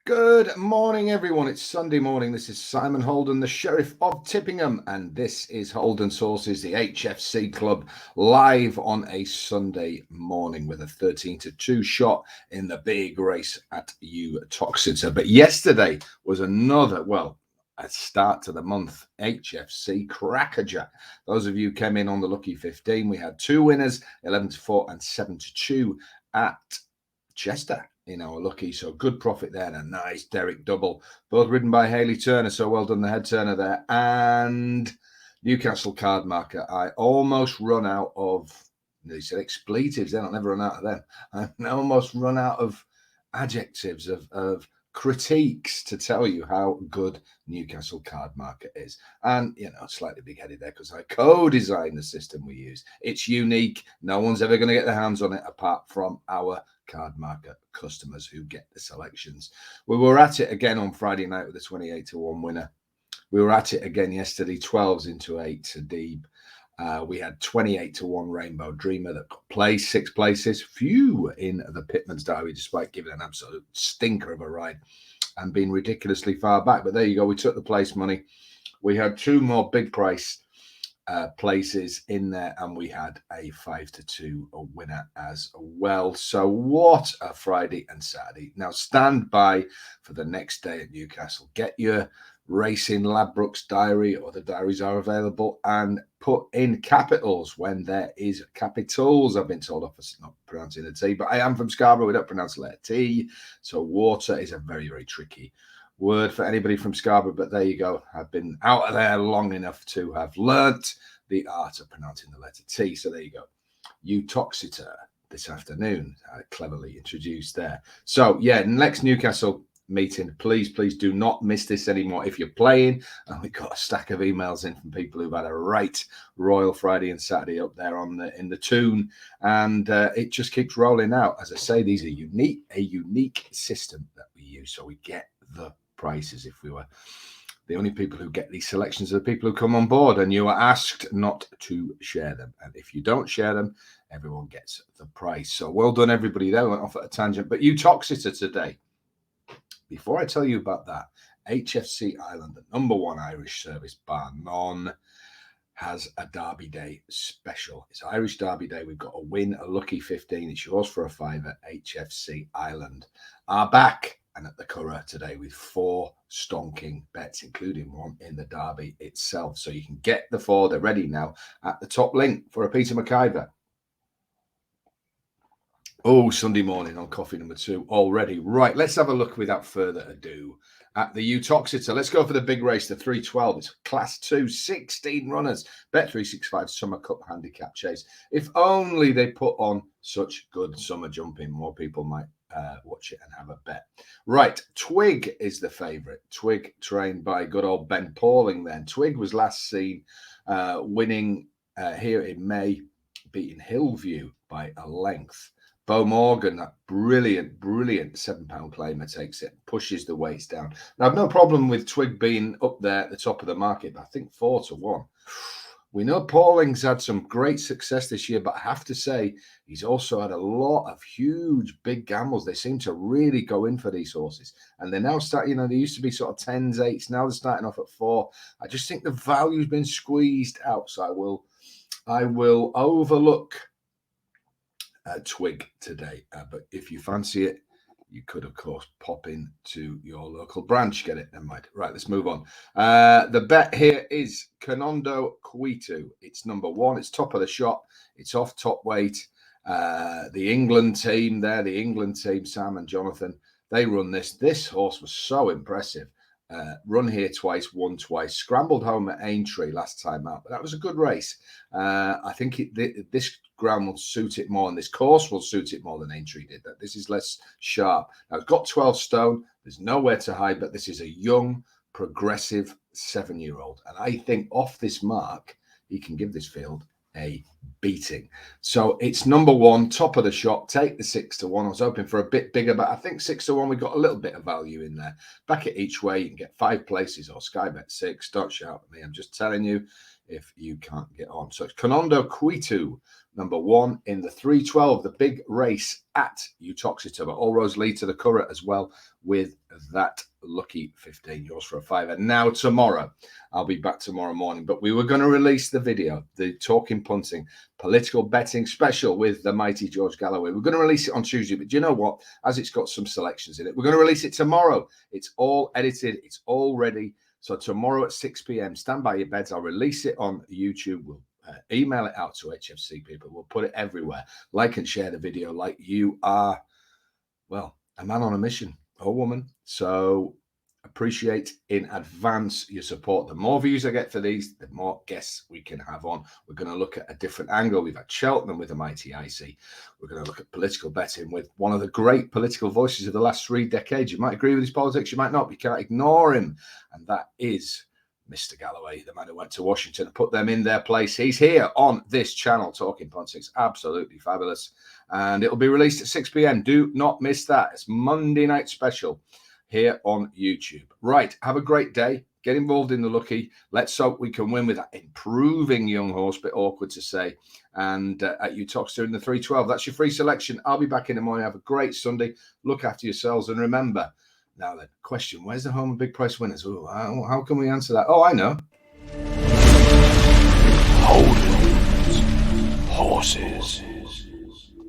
Good morning, everyone. It's Sunday morning. This is Simon Holden, the Sheriff of Tippingham, and this is Holden Sources, the HFC Club, live on a Sunday morning with a 13-2 shot in the big race at Uttoxeter. But yesterday was a start to the month, HFC Crackerjack. Those of you who came in on the lucky 15, we had two winners, 11-4 and 7-2 at Chester in our lucky. So good profit there and a nice Derek double, both ridden by Hayley Turner. So well done, the head turner there. And Newcastle card marker. I almost run out of, they said expletives, then I'll never run out of them. I almost run out of adjectives, of critiques to tell you how good Newcastle card marker is. And, slightly big-headed there because I co-designed the system we use. It's unique. No one's ever going to get their hands on it apart from our card marker customers who get the selections. We were at it again on Friday night with a 28-1 winner. We were at it again yesterday, 12s into 8 to Deeb. We had 28-1 Rainbow Dreamer that got placed, 6 places, few in the Pitman's Diary, despite giving an absolute stinker of a ride and being ridiculously far back. But there you go. We took the place money. We had 2 more big price places in there, and we had a 5-2 winner as well. So what a Friday and Saturday. Now stand by for the next day at Newcastle. Get your Racing Ladbrokes diary, or the diaries are available, and put in capitals when there is capitals. I've been told off for not pronouncing the T, but I am from Scarborough. We don't pronounce the letter T. So water is a very, very tricky word for anybody from Scarborough, but there you go. I've been out of there long enough to have learnt the art of pronouncing the letter T. So there you go. Uttoxeter this afternoon, cleverly introduced there. So yeah, next Newcastle meeting, please do not miss this anymore. If you're playing, and we've got a stack of emails in from people who've had a right royal Friday and Saturday up there in the tune, and it just keeps rolling out. As I say, these are a unique system that we use, so we get the prices. If we were the only people who get these selections are the people who come on board, and you are asked not to share them. And if you don't share them, everyone gets the price. So well done, everybody there. Went off at a tangent, but Uttoxeter today. Before I tell you about that, HFC Island, the #1 Irish service bar none, has a Derby Day special. It's Irish Derby Day. We've got a win, a lucky 15. It's yours for a fiver. HFC Island are back and at the Curragh today with 4 stonking bets, including one in the Derby itself. So you can get the 4. They're ready now at the top link for a Peter McIver. Oh, Sunday morning on coffee number 2 already. Right, let's have a look without further ado at the Uttoxeter. Let's go for the big race, the 312. It's Class 2, 16 runners. Bet365 Summer Cup Handicap Chase. If only they put on such good summer jumping, more people might watch it and have a bet. Right, Twig is the favourite. Twig trained by good old Ben Pauling then. Twig was last seen winning here in May, beating Hillview by a length. Bo Morgan, that brilliant £7 claimer, takes it, pushes the weights down. Now, I've no problem with Twig being up there at the top of the market, but I think 4-1. We know Pauling's had some great success this year, but I have to say he's also had a lot of huge, big gambles. They seem to really go in for these horses. And they're now starting, they used to be sort of 10s, 8s. Now they're starting off at 4. I just think the value's been squeezed out. So I will overlook Twig today, but if you fancy it, you could of course pop in to your local branch, get it. Never mind. Right, let's move on. The bet here is Canondo Quitu. It's #1. It's top of the shop. It's off top weight. The England team there, Sam and Jonathan, they run this horse was so impressive. Run here twice, won twice, scrambled home at Aintree last time out, but that was a good race. I think this ground will suit it more, and this course will suit it more than Aintree did. That this is less sharp. Now it's got 12 stone. There's nowhere to hide, but this is a young, progressive 7-year-old, and I think off this mark he can give this field a beating. So it's #1, top of the shop. Take the 6-1. I was hoping for a bit bigger, but I think 6-1, we got a little bit of value in there. Back it each way. You can get 5 places or Sky Bet 6. Don't shout at me. I'm just telling you, if you can't get on. So it's Conondo Quitu, number 1 in the 312, the big race at Uttoxeter. But all roads lead to the Curragh as well with that lucky 15, yours for a fiver. Now tomorrow, I'll be back tomorrow morning, but we were going to release the video, the Talking Punting political betting special with the mighty George Galloway. We're going to release it on Tuesday, but do you know what? As it's got some selections in it, we're going to release it tomorrow. It's all edited. It's all ready. So tomorrow at 6 p.m, stand by your beds. I'll release it on YouTube. We'll email it out to HFC people. We'll put it everywhere. Like and share the video like you are, well, a man on a mission or woman. So appreciate in advance your support. The more views I get for these, the more guests we can have on. We're going to look at a different angle. We've had Cheltenham with the mighty Icy. We're going to look at political betting with one of the great political voices of the last 3 decades. You might agree with his politics, you might not, but you can't ignore him. And that is Mr. Galloway, the man who went to Washington and put them in their place. He's here on this channel, Talking Politics. Absolutely fabulous. And it'll be released at 6 p.m. Do not miss that. It's Monday night special here on YouTube. Right, have a great day. Get involved in the lucky. Let's hope we can win with that improving young horse. Bit awkward to say. And at Uttoxeter in the 312. That's your free selection. I'll be back in the morning. Have a great Sunday. Look after yourselves. And remember, now then, question, where's the home of big price winners? Ooh, how can we answer that? Oh, I know. Holden's Horses.